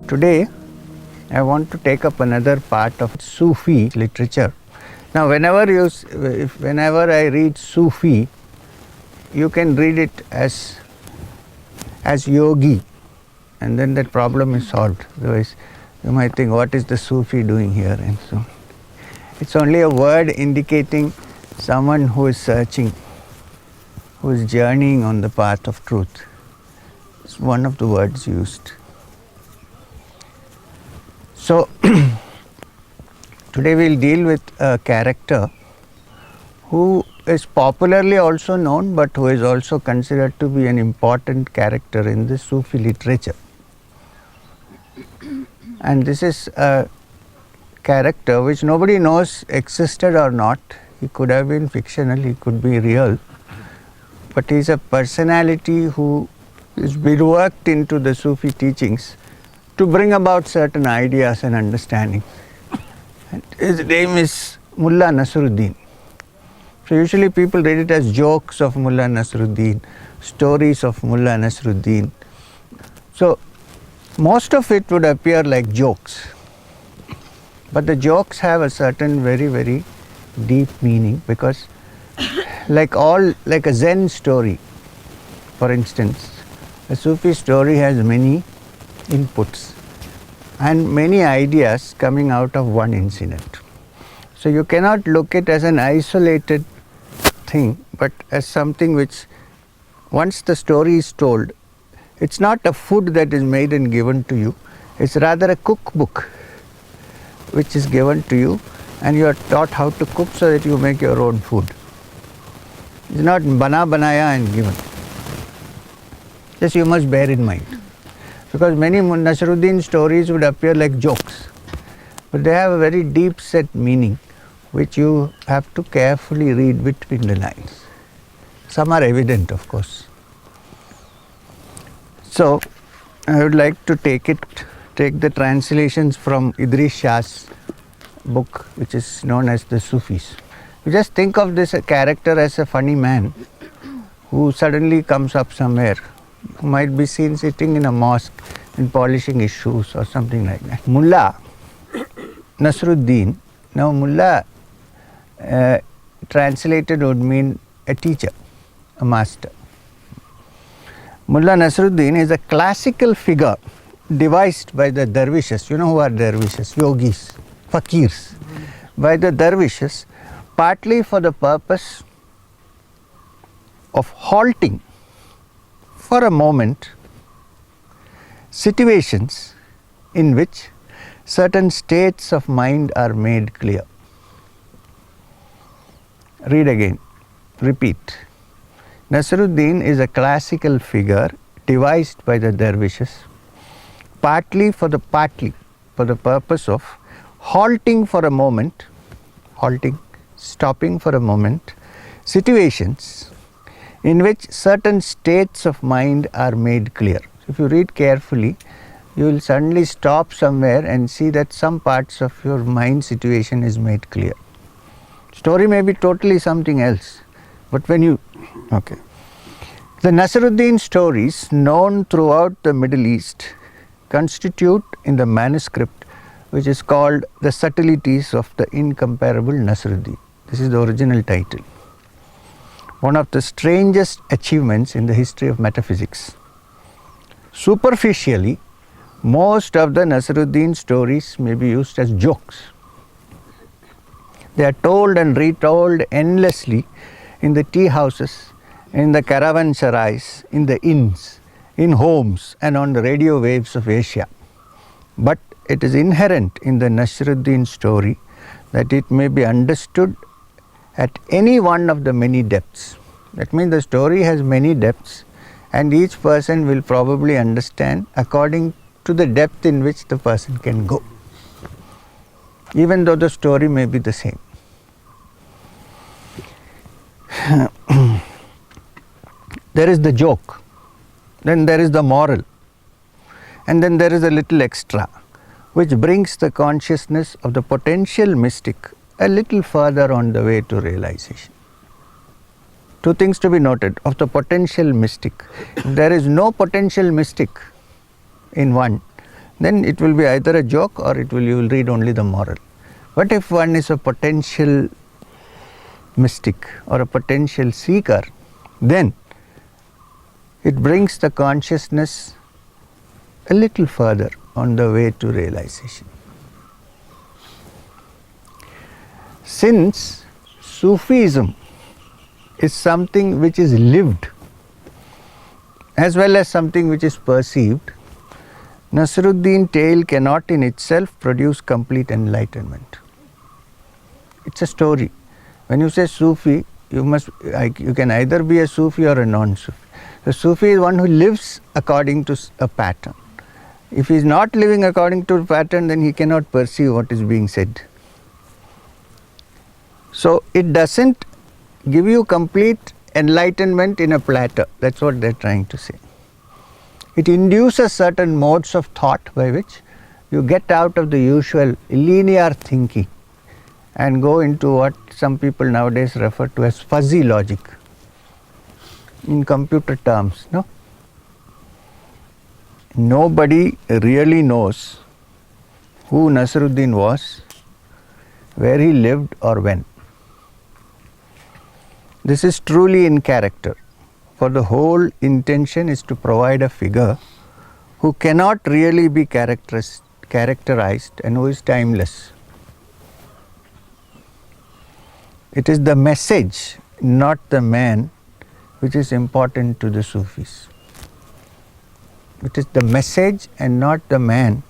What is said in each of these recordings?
Today, I want to take up another part of Sufi literature. Now, whenever I read Sufi, you can read it as yogi, and then that problem is solved. Otherwise, you might think, what is the Sufi doing here? And so, it's only a word indicating someone who is searching, who is journeying on the path of truth. It's one of the words used. So, today we'll deal with a character who is popularly also known, but who is also considered to be an important character in the Sufi literature. And this is a character which nobody knows existed or not. He could have been fictional, he could be real, but he is a personality who is been worked into the Sufi teachings to bring about certain ideas and understanding. And his name is Mullah Nasruddin. So usually people read it as jokes of Mullah Nasruddin, stories of Mullah Nasruddin. So most of it would appear like jokes, but the jokes have a certain very, very deep meaning, because like a Zen story, for instance, a Sufi story has many inputs and many ideas coming out of one incident. So you cannot look at it as an isolated thing, but as something which, once the story is told, it's not a food that is made and given to you, it's rather a cookbook which is given to you, and you are taught how to cook so that you make your own food. It's not banaya and given. This you must bear in mind, because many Nasruddin stories would appear like jokes, but they have a very deep set meaning which you have to carefully read between the lines. Some are evident, of course. So I would like to take the translations from Idris Shah's book, which is known as the Sufis. You just think of this character as a funny man who suddenly comes up somewhere, who might be seen sitting in a mosque and polishing his shoes or something like that. Mullah Nasruddin. Now Mullah translated would mean a teacher, a master. Mullah Nasruddin is a classical figure devised by the dervishes. You know who are dervishes? Yogis, fakirs. By the dervishes, partly for the purpose of halting for a moment situations in which certain states of mind are made clear. Read again, repeat. Nasruddin is a classical figure devised by the dervishes partly for the purpose of halting for a moment, stopping for a moment, situations in which certain states of mind are made clear. So if you read carefully, you will suddenly stop somewhere and see that some parts of your mind situation is made clear. Story may be totally something else, but when you, okay. The Nasruddin stories known throughout the Middle East constitute in the manuscript which is called The Subtleties of the Incomparable Nasruddin. This is the original title. One of the strangest achievements in the history of metaphysics. Superficially, most of the Nasruddin stories may be used as jokes. They are told and retold endlessly in the tea houses, in the caravanserais, in the inns, in homes, and on the radio waves of Asia. But it is inherent in the Nasruddin story that it may be understood at any one of the many depths. That means the story has many depths, and each person will probably understand according to the depth in which the person can go, even though the story may be the same. There is the joke, then there is the moral, and then there is a little extra, which brings the consciousness of the potential mystic a little further on the way to realization. Two things to be noted of the potential mystic. If there is no potential mystic in one, then it will be either a joke or you will read only the moral. But if one is a potential mystic or a potential seeker, then it brings the consciousness a little further on the way to realization. Since Sufism is something which is lived as well as something which is perceived, Nasruddin tale cannot in itself produce complete enlightenment. It's a story. When you say Sufi, you can either be a Sufi or a non-Sufi. The Sufi is one who lives according to a pattern. If he is not living according to a pattern, then he cannot perceive what is being said. So it doesn't give you complete enlightenment in a platter. That's what they're trying to say. It induces certain modes of thought by which you get out of the usual linear thinking and go into what some people nowadays refer to as fuzzy logic in computer terms. No? Nobody really knows who Nasruddin was, where he lived or when. This is truly in character, for the whole intention is to provide a figure who cannot really be characterized and who is timeless. It is the message, not the man, which is important to the Sufis. It is the message and not the man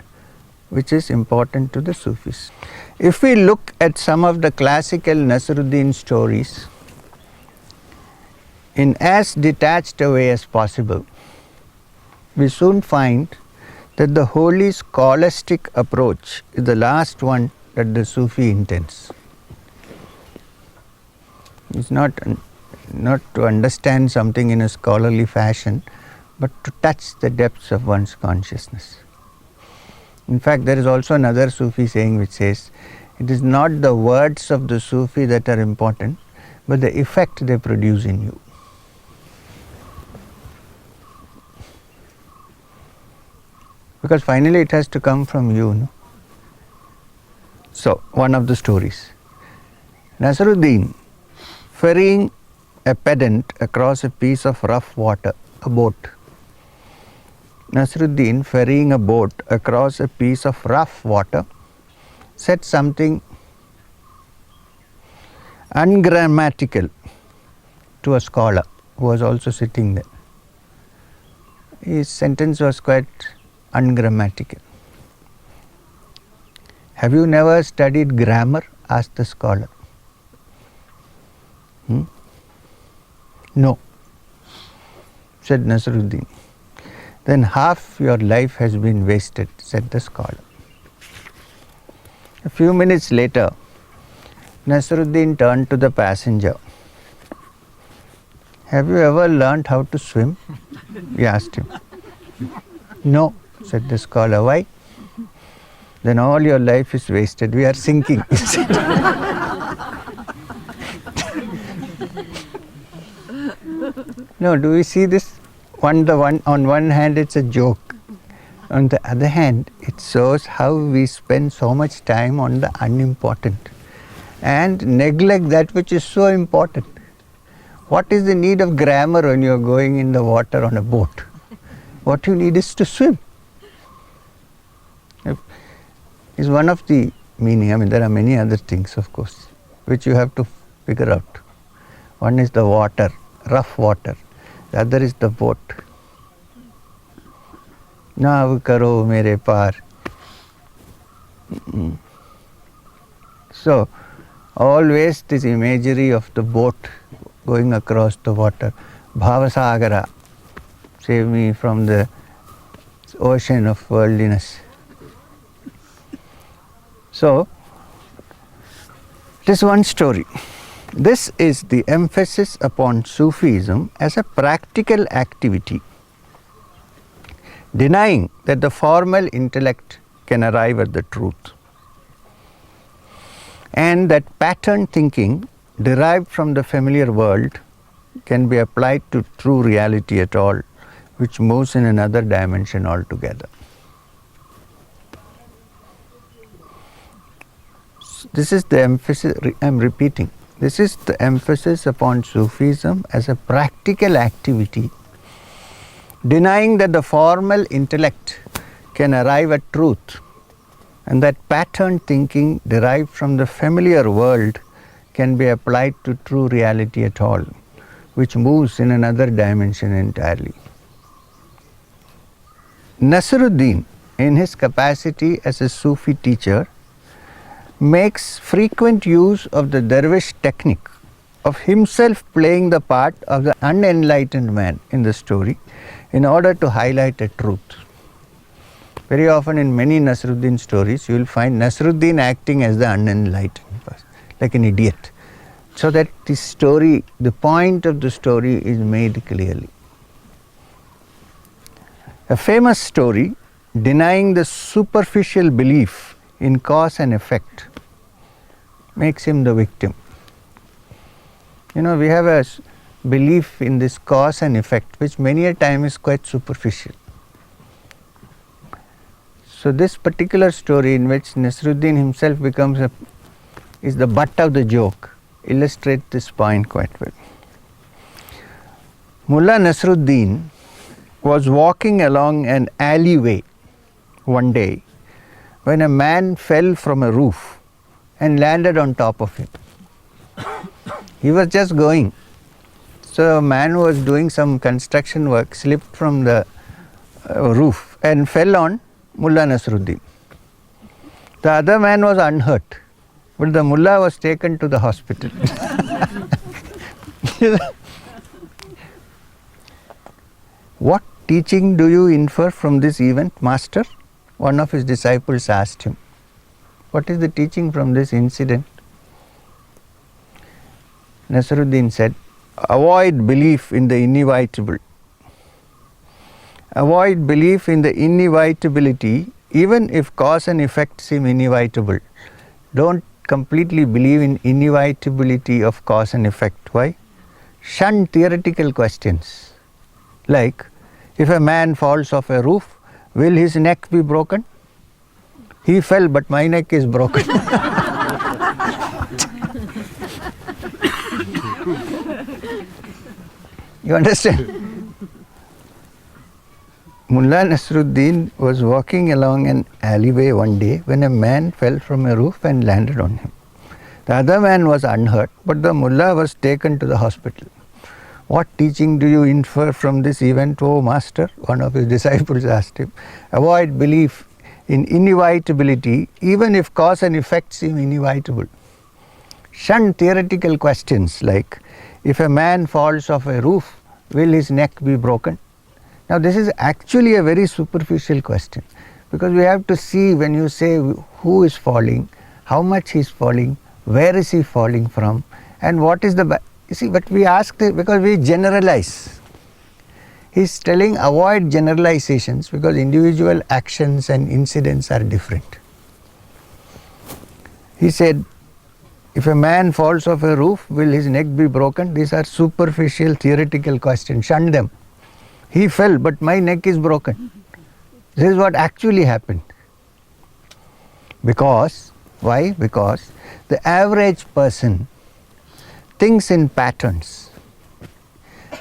which is important to the Sufis. If we look at some of the classical Nasruddin stories in as detached a way as possible, we soon find that the wholly scholastic approach is the last one that the Sufi intends. It's not to understand something in a scholarly fashion, but to touch the depths of one's consciousness. In fact, there is also another Sufi saying which says, it is not the words of the Sufi that are important, but the effect they produce in you. Because finally it has to come from you. No? So, one of the stories. Nasruddin ferrying a pedant across a piece of rough water, a boat. Nasruddin ferrying a boat across a piece of rough water said something ungrammatical to a scholar who was also sitting there. His sentence was quite ungrammatical. Have you never studied grammar? Asked the scholar. No, said Nasruddin. Then half your life has been wasted, said the scholar. A few minutes later, Nasruddin turned to the passenger. Have you ever learnt how to swim? He asked him. No, said the scholar. Why? Then all your life is wasted. We are sinking. No, do we see this? On one hand, it's a joke. On the other hand, it shows how we spend so much time on the unimportant and neglect that which is so important. What is the need of grammar when you are going in the water on a boat? What you need is to swim. Is one of the meaning. I mean, there are many other things, of course, which you have to figure out. One is the water, rough water. The other is the boat. Naav karo mere paar. So, always this imagery of the boat going across the water. Bhavasagara, save me from the ocean of worldliness. So, it is one story. This is the emphasis upon Sufism as a practical activity, denying that the formal intellect can arrive at the truth, and that pattern thinking derived from the familiar world can be applied to true reality at all, which moves in another dimension altogether. This is the emphasis, I am repeating, this is the emphasis upon Sufism as a practical activity, denying that the formal intellect can arrive at truth, and that pattern thinking derived from the familiar world can be applied to true reality at all, which moves in another dimension entirely. Nasruddin, in his capacity as a Sufi teacher, makes frequent use of the dervish technique of himself playing the part of the unenlightened man in the story in order to highlight a truth. Very often in many Nasruddin stories, you will find Nasruddin acting as the unenlightened person, like an idiot, so that the story, the point of the story is made clearly. A famous story denying the superficial belief in cause and effect makes him the victim. You know, we have a belief in this cause and effect, which many a time is quite superficial. So this particular story, in which Nasruddin himself is the butt of the joke, illustrates this point quite well. Mullah Nasruddin was walking along an alleyway one day when a man fell from a roof and landed on top of him. He was just going. So a man who was doing some construction work slipped from the roof and fell on Mullah Nasruddin. The other man was unhurt, but the mullah was taken to the hospital. What teaching do you infer from this event, Master? One of his disciples asked him. What is the teaching from this incident? Nasruddin said, avoid belief in the inevitable. Avoid belief in the inevitability, even if cause and effect seem inevitable. Don't completely believe in inevitability of cause and effect. Why? Shun theoretical questions like, if a man falls off a roof, will his neck be broken? He fell, but my neck is broken. You understand? Mullah Nasruddin was walking along an alleyway one day when a man fell from a roof and landed on him. The other man was unhurt, but the mullah was taken to the hospital. What teaching do you infer from this event, O Master? One of his disciples asked him. Avoid belief in inevitability, even if cause and effect seem inevitable. Shun theoretical questions like, if a man falls off a roof, will his neck be broken? Now this is actually a very superficial question, because we have to see, when you say who is falling, how much he is falling, where is he falling from, and what is the... You see, but we ask because we generalize. He is telling avoid generalizations because individual actions and incidents are different. He said, if a man falls off a roof, will his neck be broken? These are superficial theoretical questions. Shun them. He fell, but my neck is broken. This is what actually happened. Because, why? Because the average person thinks in patterns.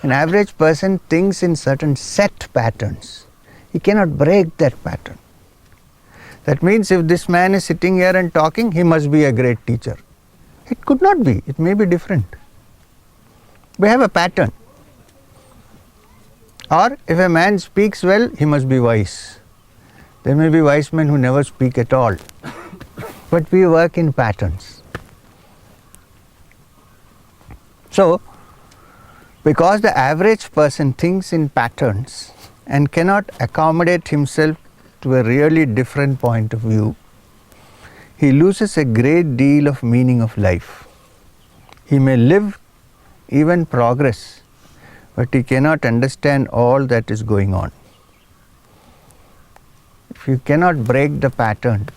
An average person thinks in certain set patterns. He cannot break that pattern. That means if this man is sitting here and talking, he must be a great teacher. It could not be. It may be different. We have a pattern. Or if a man speaks well, he must be wise. There may be wise men who never speak at all. But we work in patterns. So, because the average person thinks in patterns and cannot accommodate himself to a really different point of view, he loses a great deal of meaning of life. He may live, even progress, but he cannot understand all that is going on. If you cannot break the pattern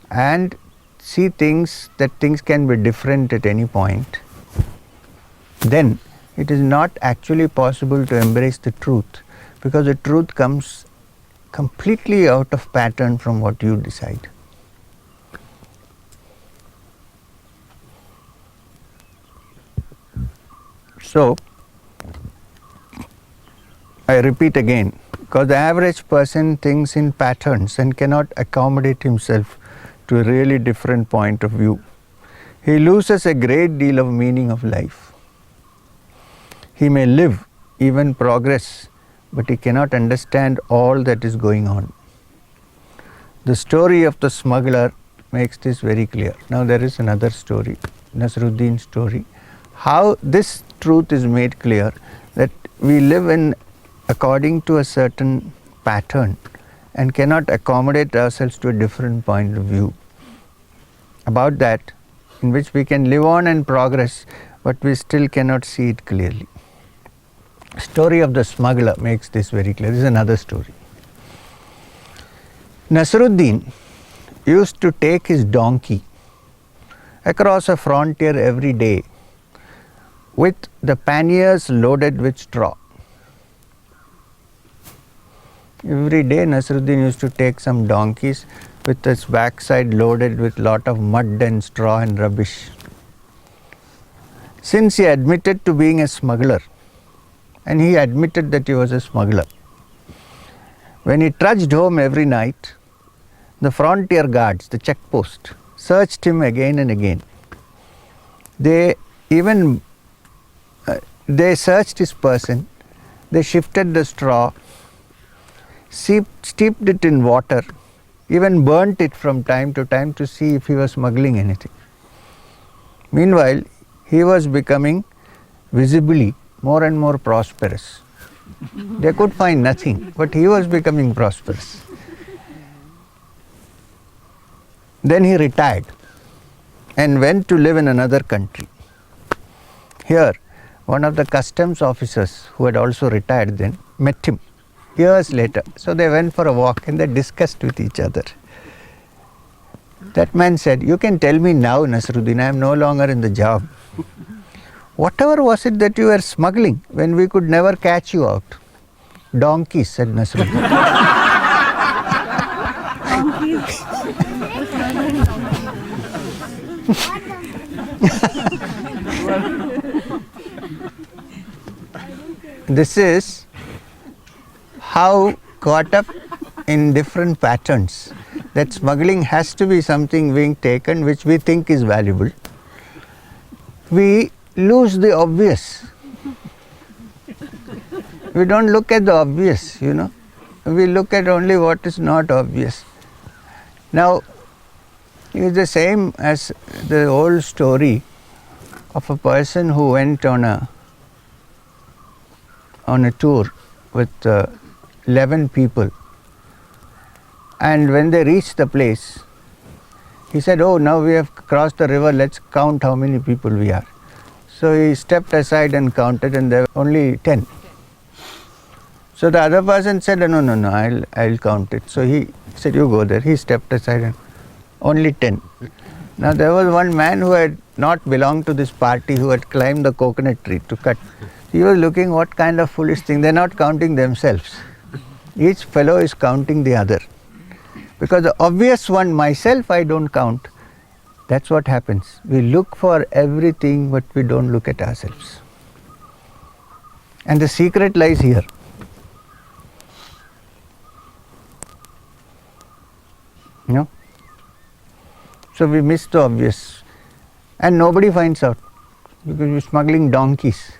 and see that things can be different at any point, then it is not actually possible to embrace the truth, because the truth comes completely out of pattern from what you decide. So, I repeat again, because the average person thinks in patterns and cannot accommodate himself to a really different point of view. He loses a great deal of meaning of life. He may live, even progress, but he cannot understand all that is going on. The story of the smuggler makes this very clear. Now there is another story, Nasruddin's story. How this truth is made clear, that we live in according to a certain pattern and cannot accommodate ourselves to a different point of view. About that, in which we can live on and progress, but we still cannot see it clearly. Story of the smuggler makes this very clear. This is another story. Nasruddin used to take his donkey across a frontier every day with the panniers loaded with straw. Every day Nasruddin used to take some donkeys with its backside loaded with lot of mud and straw and rubbish. Since he admitted to being a smuggler, and he admitted that he was a smuggler, when he trudged home every night, the frontier guards, the checkpost, searched him again and again. They even they searched his person, they shifted the straw, steeped it in water, even burnt it from time to time to see if he was smuggling anything. Meanwhile, he was becoming visibly more and more prosperous. They could find nothing, but he was becoming prosperous. Then he retired and went to live in another country. Here, one of the customs officers who had also retired then met him years later. So they went for a walk and they discussed with each other. That man said, "You can tell me now, Nasruddin, I am no longer in the job. Whatever was it that you were smuggling when we could never catch you out?" "Donkeys," said Nasruddin. This is how caught up in different patterns that smuggling has to be something being taken which we think is valuable. We lose the obvious. We don't look at the obvious, you know. We look at only what is not obvious. Now, it is the same as the old story of a person who went on a tour with 11 people, and when they reached the place, he said, "Oh, now we have crossed the river, let's count how many people we are." So he stepped aside and counted, and there were only 10. So the other person said, No, I'll count it. So he said, "You go there." He stepped aside and only 10. Now there was one man who had not belonged to this party, who had climbed the coconut tree to cut. He was looking, what kind of foolish thing, they're not counting themselves. Each fellow is counting the other. Because the obvious one, myself, I don't count. That's what happens. We look for everything, but we don't look at ourselves. And the secret lies here. You know? So we miss the obvious. And nobody finds out, because we're smuggling donkeys.